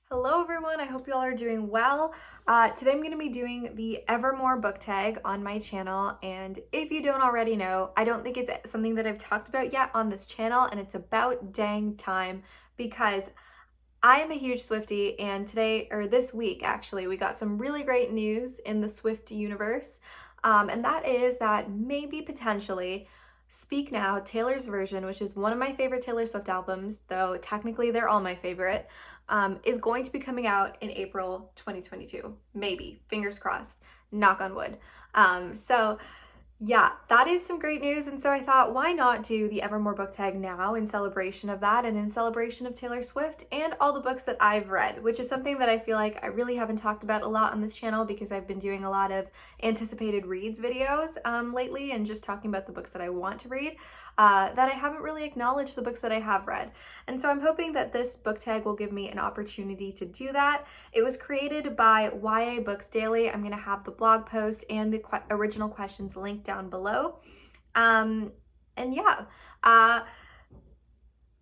Hello everyone, I hope you all are doing well. Today I'm going to be doing the Evermore Book Tag on my channel, and if you don't already know, I don't think it's something that I've talked about yet on this channel, and it's about dang time because I am a huge Swiftie, and this week actually, we got some really great news in the Swift universe, and that is that maybe potentially Speak Now, Taylor's version, which is one of my favorite Taylor Swift albums, though technically they're all my favorite, is going to be coming out in April 2022. Maybe. Fingers crossed. Knock on wood. So yeah, that is some great news. And so I thought, why not do the Evermore Book Tag now in celebration of that and in celebration of Taylor Swift and all the books that I've read, which is something that I feel like I really haven't talked about a lot on this channel because I've been doing a lot of anticipated reads videos lately and just talking about the books that I want to read. That I haven't really acknowledged the books that I have read. And so I'm hoping that this book tag will give me an opportunity to do that. It was created by YABooksDaily. I'm going to have the blog post and the original questions linked down below. And yeah, I'm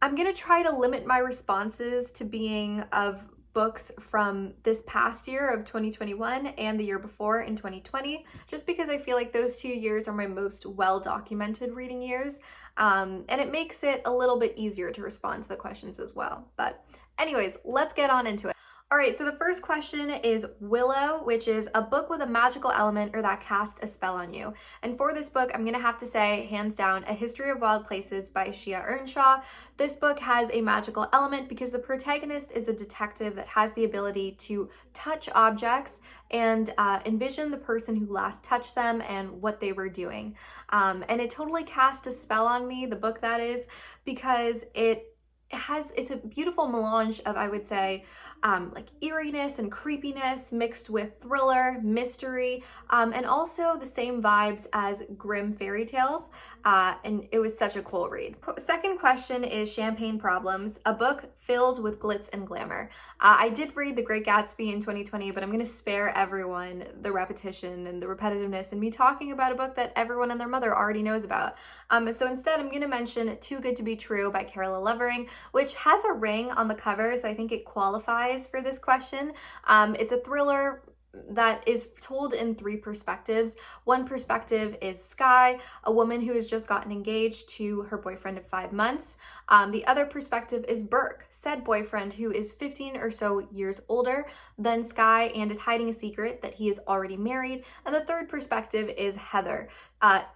going to try to limit my responses to being of books from this past year of 2021 and the year before in 2020, just because I feel like those 2 years are my most well-documented reading years. And it makes it a little bit easier to respond to the questions as well. But anyways, let's get on into it. All right, so the first question is Willow, which is a book with a magical element or that cast a spell on you. And for this book, I'm gonna have to say, hands down, A History of Wild Places by Shia Earnshaw. This book has a magical element because the protagonist is a detective that has the ability to touch objects and envision the person who last touched them and what they were doing. And it totally cast a spell on me, the book that is, because it's a beautiful melange of, I would say, like eeriness and creepiness mixed with thriller, mystery, and also the same vibes as grim fairy tales. And it was such a cool read. Second question is Champagne Problems, a book filled with glitz and glamour. I did read The Great Gatsby in 2020, but I'm going to spare everyone the repetition and the repetitiveness and me talking about a book that everyone and their mother already knows about. So instead, I'm going to mention Too Good to Be True by Carola Lovering, which has a ring on the cover, so I think it qualifies for this question. It's a thriller that is told in three perspectives. One perspective is Sky, a woman who has just gotten engaged to her boyfriend of 5 months. The other perspective is Burke, said boyfriend who is 15 or so years older than Sky and is hiding a secret that he is already married. And the third perspective is Heather.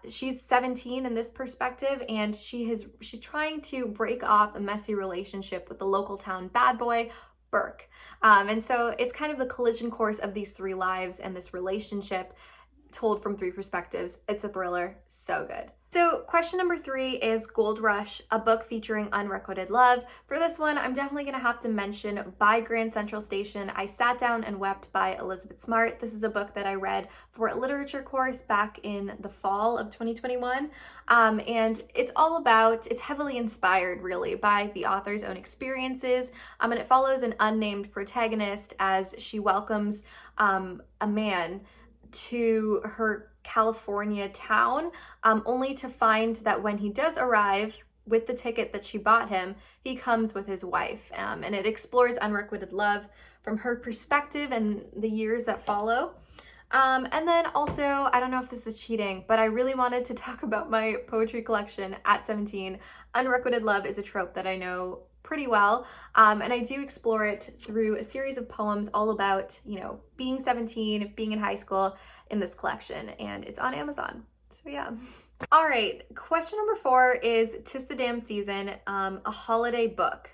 She's 17 in this perspective, and she's trying to break off a messy relationship with the local town bad boy, Burke. And so it's kind of the collision course of these three lives and this relationship told from three perspectives. It's a thriller, so good. So question number 3 is Gold Rush, a book featuring unrequited love. For this one, I'm definitely going to have to mention By Grand Central Station, I Sat Down and Wept by Elizabeth Smart. This is a book that I read for a literature course back in the fall of 2021. And it's heavily inspired really by the author's own experiences. And it follows an unnamed protagonist as she welcomes a man to her California town, only to find that when he does arrive with the ticket that she bought him, he comes with his wife. And it explores unrequited love from her perspective and the years that follow. And then also, I don't know if this is cheating, but I really wanted to talk about my poetry collection at 17. Unrequited love is a trope that I know pretty well, and I do explore it through a series of poems all about, being 17, being in high school in this collection, and it's on Amazon. So yeah. All right, question number 4 is 'Tis the Damn Season, a holiday book.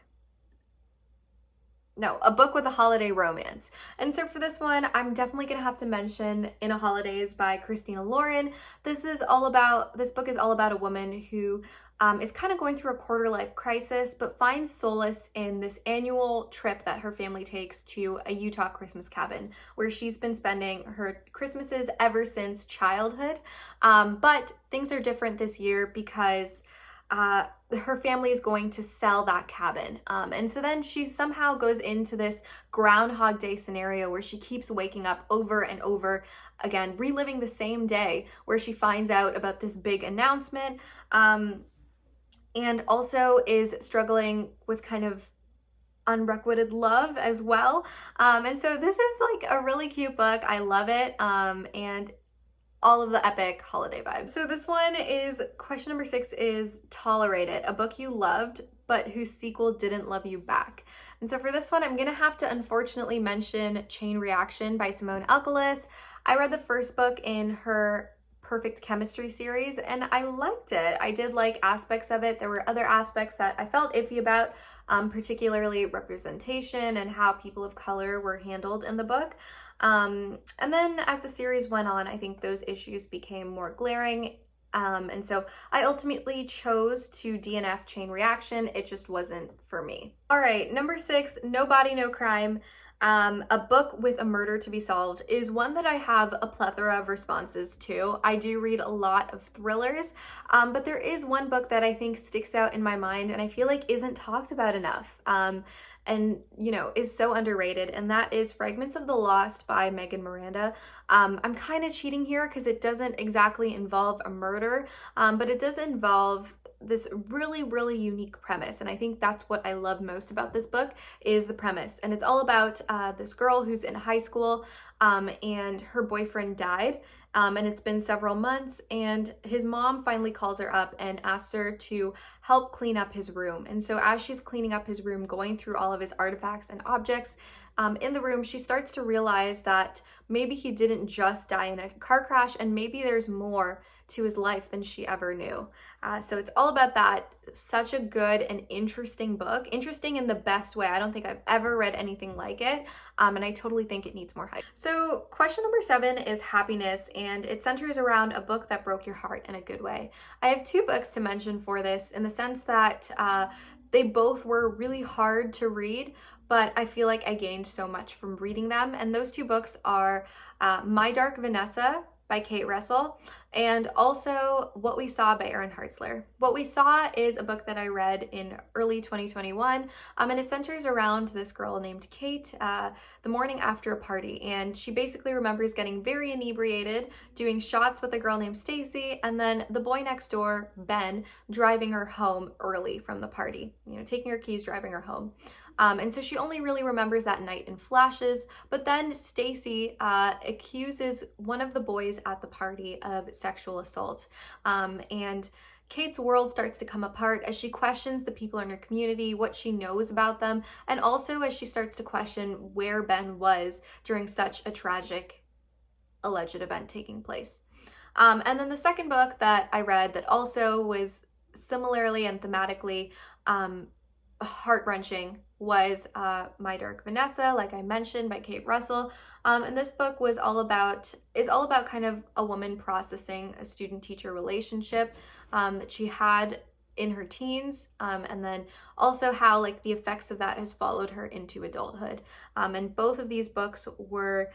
No, a book with a holiday romance. And so for this one, I'm definitely gonna have to mention In a Holidays by Christina Lauren. This book is all about a woman who is kind of going through a quarter-life crisis, but finds solace in this annual trip that her family takes to a Utah Christmas cabin, where she's been spending her Christmases ever since childhood. But things are different this year because her family is going to sell that cabin. And so then she somehow goes into this Groundhog Day scenario where she keeps waking up over and over again, reliving the same day where she finds out about this big announcement, and also is struggling with kind of Unrequited love as well. And so this is like a really cute book. I love it. And all of the epic holiday vibes. So this one is, question number 6 is Tolerate It, a book you loved, but whose sequel didn't love you back. And so for this one, I'm gonna have to unfortunately mention Chain Reaction by Simone Alcalis. I read the first book in her Perfect Chemistry series and I liked it. I did like aspects of it. There were other aspects that I felt iffy about, particularly representation and how people of color were handled in the book. And then as the series went on, I think those issues became more glaring. And so I ultimately chose to DNF Chain Reaction. It just wasn't for me. All right, number 6, No Body, No Crime. A book with a murder to be solved is one that I have a plethora of responses to. I do read a lot of thrillers, but there is one book that I think sticks out in my mind and I feel like isn't talked about enough. And you know, is so underrated, and that is Fragments of the Lost by Miranda. I'm kind of cheating here because it doesn't exactly involve a murder, but it does involve this really unique premise, and I think that's what I love most about this book is the premise. And it's all about this girl who's in high school and her boyfriend died, and it's been several months, and his mom finally calls her up and asks her to help clean up his room. And so as she's cleaning up his room, going through all of his artifacts and objects in the room, she starts to realize that maybe he didn't just die in a car crash, and maybe there's more to his life than she ever knew. So it's all about that. Such a good and interesting book. Interesting in the best way. I don't think I've ever read anything like it, and I totally think it needs more hype. So question number 7 is Happiness, and it centers around a book that broke your heart in a good way. I have 2 books to mention for this in the sense that they both were really hard to read, but I feel like I gained so much from reading them. And those 2 books are My Dark Vanessa by Kate Russell, and also What We Saw by Erin Hartzler. What We Saw is a book that I read in early 2021, and it centers around this girl named Kate the morning after a party, and she basically remembers getting very inebriated, doing shots with a girl named Stacy, and then the boy next door, Ben, driving her home early from the party, you know, taking her keys, driving her home. And so she only really remembers that night in flashes, but then Stacy accuses one of the boys at the party of sexual assault. And Kate's world starts to come apart as she questions the people in her community, what she knows about them, and also as she starts to question where Ben was during such a tragic alleged event taking place. And then the second book that I read that also was similarly and thematically heart-wrenching was My Dark Vanessa, like I mentioned, by Kate Russell. And this book is all about kind of a woman processing a student-teacher relationship that she had in her teens, and then also how like the effects of that has followed her into adulthood. And both of these books were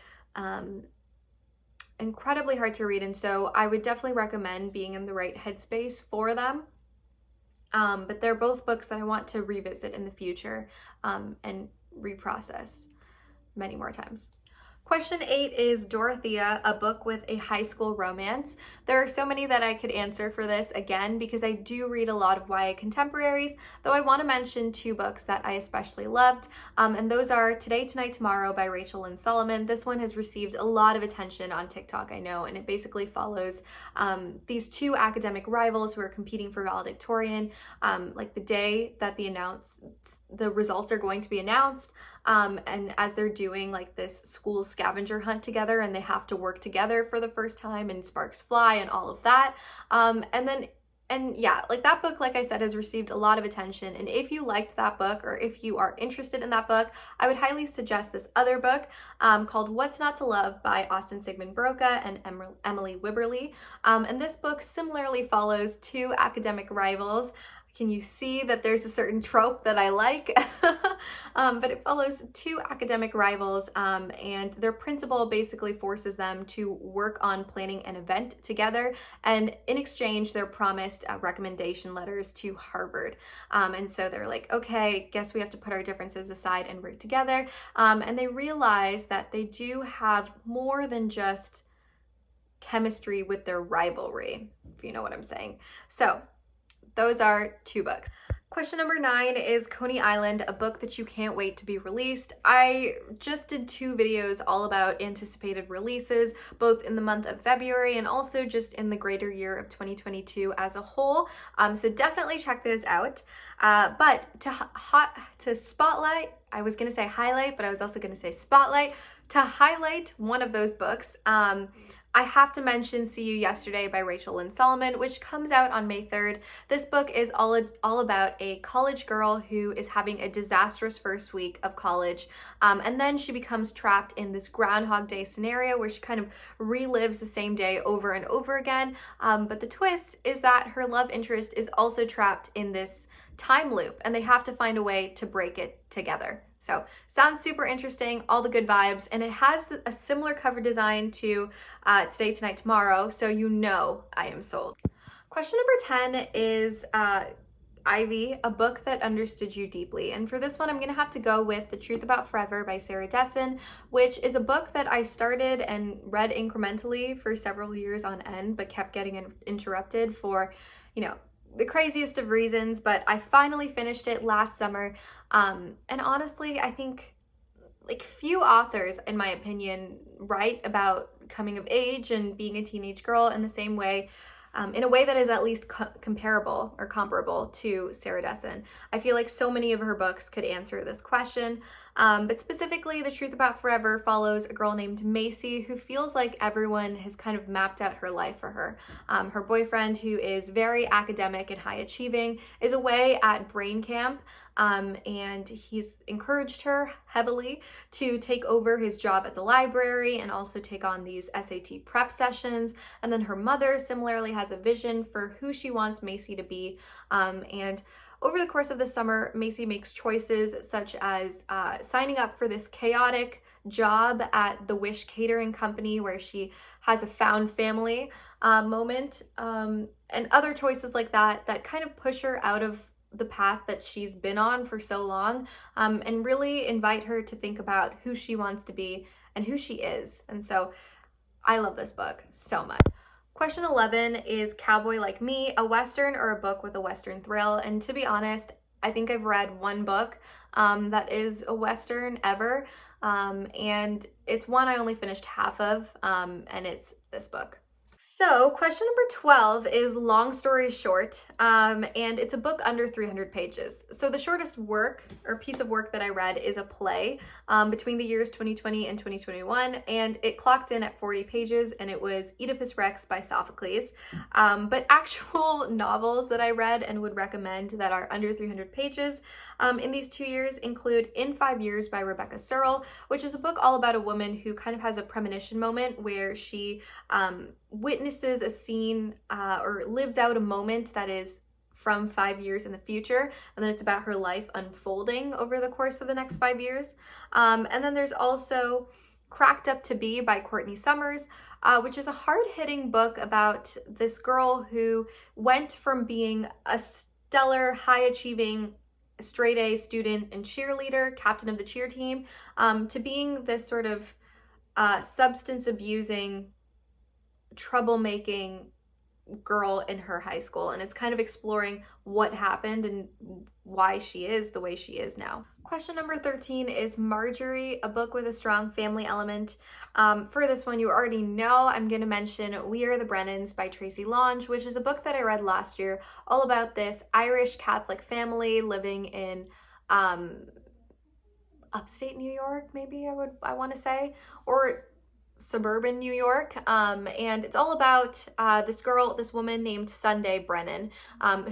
incredibly hard to read, and so I would definitely recommend being in the right headspace for them. But they're both books that I want to revisit in the future and reprocess many more times. Question 8 is Dorothea, a book with a high school romance. There are so many that I could answer for this again because I do read a lot of YA contemporaries, though I want to mention 2 books that I especially loved, and those are Today, Tonight, Tomorrow by Rachel Lynn Solomon. This one has received a lot of attention on TikTok, I know, and it basically follows these 2 academic rivals who are competing for valedictorian, like the day that the results are going to be announced, and as they're doing like this school scavenger hunt together, and they have to work together for the first time, and sparks fly and all of that. And yeah, like that book, like I said, has received a lot of attention. And if you liked that book, or if you are interested in that book, I would highly suggest this other book called What's Not to Love by Sigmund Broca and Emily Whiberly. And this book similarly follows 2 academic rivals. Can you see that there's a certain trope that I like? But it follows 2 academic rivals, and their principal basically forces them to work on planning an event together, and in exchange they're promised recommendation letters to Harvard. And so they're like, okay, guess we have to put our differences aside and work together. And they realize that they do have more than just chemistry with their rivalry, if you know what I'm saying. So those are 2 books. Question number 9 is Coney Island, a book that you can't wait to be released. I just did 2 videos all about anticipated releases, both in the month of February and also just in the greater year of 2022 as a whole. So definitely check those out. But to spotlight, I was going to say highlight, but I was also going to say spotlight. To highlight one of those books, I have to mention See You Yesterday by Rachel Lynn Solomon, which comes out on May 3rd. This book is all about a college girl who is having a disastrous first week of college, and then she becomes trapped in this Groundhog Day scenario where she kind of relives the same day over and over again. But the twist is that her love interest is also trapped in this time loop, and they have to find a way to break it together. So sounds super interesting, all the good vibes, and it has a similar cover design to Today, Tonight, Tomorrow, so you know I am sold. Question number 10 is Ivy, a book that understood you deeply. And for this one, I'm going to have to go with The Truth About Forever by Sarah Dessen, which is a book that I started and read incrementally for several years on end, but kept getting interrupted for, the craziest of reasons, but I finally finished it last summer. And honestly, I think few authors, in my opinion, write about coming of age and being a teenage girl in the same way, in a way that is at least comparable or comparable to Sarah Dessen. I feel like so many of her books could answer this question, but specifically The Truth About Forever follows a girl named Macy who feels like everyone has kind of mapped out her life for her. Her boyfriend, who is very academic and high achieving, is away at brain camp, and he's encouraged her heavily to take over his job at the library and also take on these SAT prep sessions. And then her mother similarly has a vision for who she wants Macy to be, and over the course of the summer, Macy makes choices such as signing up for this chaotic job at the Wish Catering Company where she has a found family moment, and other choices like that that kind of push her out of the path that she's been on for so long, and really invite her to think about who she wants to be and who she is. And so I love this book so much. Question 11 is Cowboy Like Me, a Western or a book with a Western thrill. And to be honest, I think I've read one book that is a Western ever, and it's one I only finished half of, and it's this book. So question number 12 is Long Story Short, and it's a book under 300 pages. So the shortest work or piece of work that I read is a play between the years 2020 and 2021, and it clocked in at 40 pages, and it was Oedipus Rex by Sophocles. But actual novels that I read and would recommend that are under 300 pages in these 2 years include In 5 Years by Rebecca Searle, which is a book all about a woman who kind of has a premonition moment where she witnesses a scene or lives out a moment that is from 5 years in the future, and then it's about her life unfolding over the course of the next 5 years. And then there's also Cracked Up to Be by Courtney Summers, which is a hard-hitting book about this girl who went from being a stellar, high-achieving straight A student and cheerleader, captain of the cheer team, to being this sort of substance abusing, troublemaking girl in her high school. And it's kind of exploring what happened and why she is the way she is now. Question number 13 is Marjorie, a book with a strong family element. For this one, you already know I'm going to mention We Are the Brennans by Tracy Lange, which is a book that I read last year, all about this Irish Catholic family living in upstate New York, maybe I want to say, or suburban New York, and it's all about this woman named Sunday Brennan,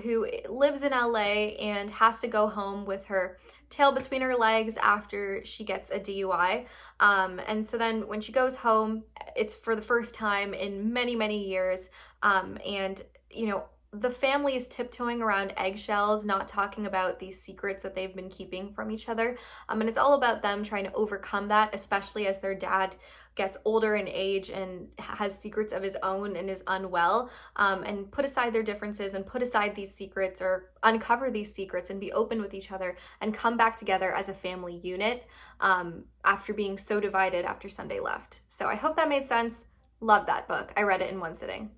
who lives in LA and has to go home with her tail between her legs after she gets a DUI, and so then when she goes home, it's for the first time in many years, and the family is tiptoeing around eggshells, not talking about these secrets that they've been keeping from each other, and it's all about them trying to overcome that, especially as their dad gets older in age and has secrets of his own and is unwell, and put aside their differences and put aside these secrets or uncover these secrets and be open with each other and come back together as a family unit after being so divided after Sunday left. So I hope that made sense. Love that book. I read it in one sitting.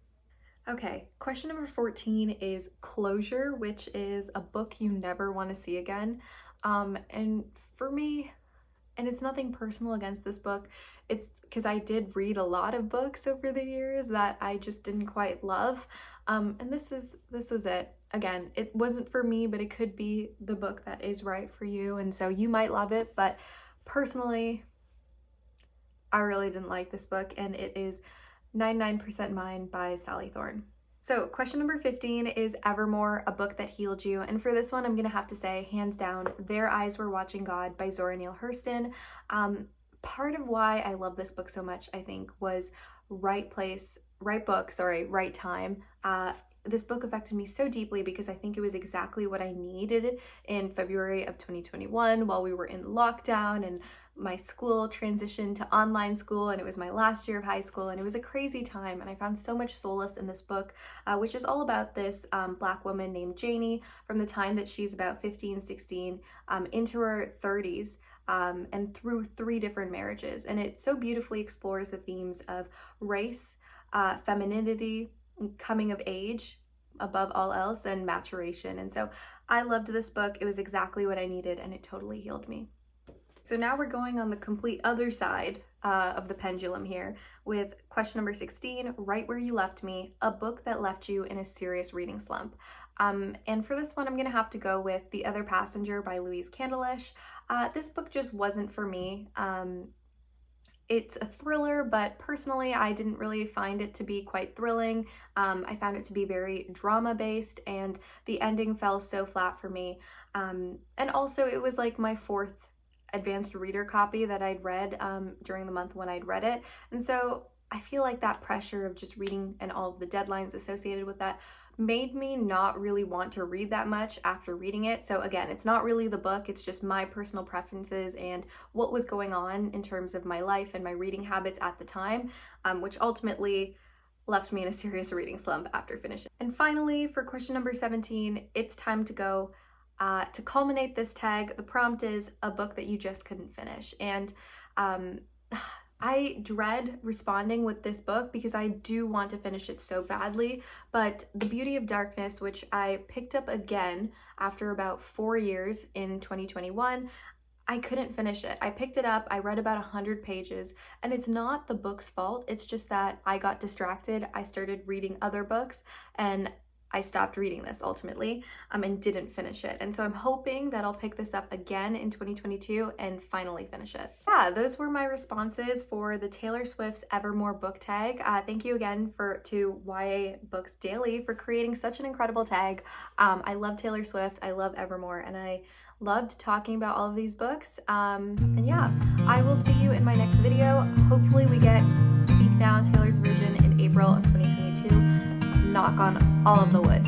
Okay, question number 14 is Closure, which is a book you never want to see again. And for me, and it's nothing personal against this book, it's because I did read a lot of books over the years that I just didn't quite love. And this was it. Again, it wasn't for me, but it could be the book that is right for you, and so you might love it, but personally, I really didn't like this book, and it is 99% Mine by Sally Thorne. So question number 15 is Evermore, a book that healed you. And for this one, I'm gonna have to say, hands down, Their Eyes Were Watching God by Zora Neale Hurston. Part of why I love this book so much, I think, was right time. This book affected me so deeply because I think it was exactly what I needed in February of 2021 while we were in lockdown and my school transitioned to online school, and it was my last year of high school, and it was a crazy time, and I found so much solace in this book, which is all about this Black woman named Janie from the time that she's about 15, 16 into her 30s, and through 3 different marriages. And it so beautifully explores the themes of race, femininity, coming of age above all else, and maturation. And so I loved this book. It was exactly what I needed, and it totally healed me. So now we're going on the complete other side of the pendulum here with question number 16, Right Where You Left Me, a book that left you in a serious reading slump. And for this one, I'm gonna have to go with The Other Passenger by Louise Candelish. This book just wasn't for me. It's a thriller, but personally, I didn't really find it to be quite thrilling. I found it to be very drama-based, and the ending fell so flat for me. And also, it was like my 4th advanced reader copy that I'd read during the month when I'd read it. And so I feel like that pressure of just reading and all of the deadlines associated with that made me not really want to read that much after reading it. So again, it's not really the book, it's just my personal preferences and what was going on in terms of my life and my reading habits at the time, which ultimately left me in a serious reading slump after finishing. And finally, for question number 17, it's time to go. To culminate this tag, the prompt is a book that you just couldn't finish. And I dread responding with this book because I do want to finish it so badly, but The Beauty of Darkness, which I picked up again after about 4 years in 2021, I couldn't finish it. I picked it up, I read about 100 pages, and it's not the book's fault, it's just that I got distracted. I started reading other books, and I stopped reading this ultimately and didn't finish it. And so I'm hoping that I'll pick this up again in 2022 and finally finish it. Yeah, those were my responses for the Taylor Swift's Evermore Book Tag. Thank you again to YABooksDaily for creating such an incredible tag. I love Taylor Swift, I love Evermore, and I loved talking about all of these books. And yeah, I will see you in my next video. Hopefully we get Speak Now, Taylor's version, in April of 2022. Knock on all of the wood.